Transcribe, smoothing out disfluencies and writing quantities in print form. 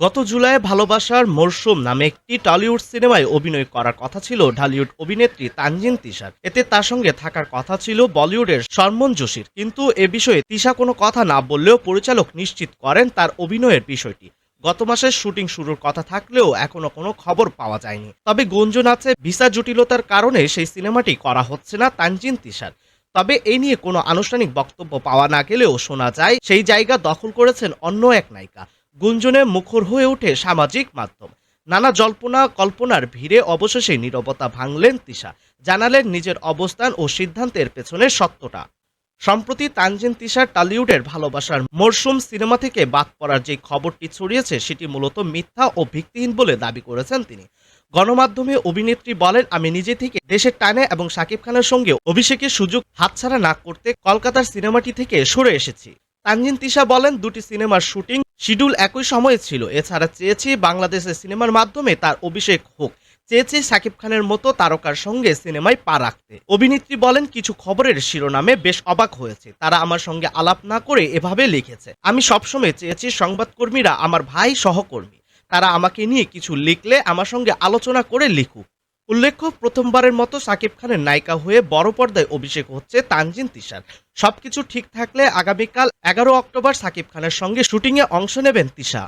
গত জুলাইয়ে ভালোবাসার মরশুম নামে একটি টলিউড সিনেমায় অভিনয় করার কথা ছিল ঢালিউড অভিনেত্রী তানজিন তিশার। এতে তার সঙ্গে থাকার কথা ছিল বলিউডের শরমন জোশীর। কিন্তু এ বিষয়ে তিশা কোনো কথা না বললেও পরিচালক নিশ্চিত করেন তার অভিনয়ের বিষয়টি। গত মাসে শুটিং শুরুর কথা থাকলেও এখনো কোনো খবর পাওয়া যায়নি। তবে গুঞ্জন আছে ভিসা জটিলতার কারণে সেই সিনেমাটি করা হচ্ছে না তানজিন তিশার। তবে এই নিয়ে কোনো আনুষ্ঠানিক বক্তব্য পাওয়া না গেলেও শোনা যায় সেই জায়গা দখল করেছেন অন্য এক নায়িকা। গুঞ্জনে মুখর হয়ে ওঠে সামাজিক মাধ্যম। নানা জল্পনা কল্পনার ভিড়ে অবশেষে নীরবতা ভাঙলেন তিশা, জানালেন নিজের অবস্থান ও সিদ্ধান্তের পেছনের সত্যটা। সম্প্রতি তানজিন তিশার টলিউডের ভালোবাসার মরশুম সিনেমা থেকে বাদ পড়ার যে খবরটি ছড়িয়েছে সেটি মূলত মিথ্যা ও ভিত্তিহীন বলে দাবি করেছেন তিনি। গণমাধ্যমে অভিনেত্রী বলেন, আমি নিজে থেকে দেশের টানে এবং শাকিব খানের সঙ্গে অভিষেকের সুযোগ হাতছাড়া না করতে কলকাতার সিনেমাটি থেকে সরে এসেছি। তানজিন তিশা বলেন, দুটি সিনেমার শুটিং শিডিউল একই সময়ে ছিল। এছাড়া চেয়েছি বাংলাদেশের সিনেমার মাধ্যমে তার অভিষেক হোক, চেয়েছি শাকিব খানের মতো তারকার সঙ্গে সিনেমায় পা রাখতে। অভিনেত্রী বলেন, কিছু খবরের শিরোনামে বেশ অবাক হয়েছে। তারা আমার সঙ্গে আলাপ না করে এভাবে লিখেছে। আমি সবসময় চেয়েছি সংবাদকর্মীরা আমার ভাই সহকর্মী, তারা আমাকে নিয়ে কিছু লিখলে আমার সঙ্গে আলোচনা করে লিখুক। উল্লেখ্য, প্রথমবারের মতো শাকিব খানের নায়িকা হয়ে বড় পর্দায় অভিষেক হচ্ছে তানজিন তিশার। সবকিছু ঠিক থাকলে আগামীকাল 11 অক্টোবর শাকিব খানের সঙ্গে শুটিংয়ে অংশ নেবেন তিশা।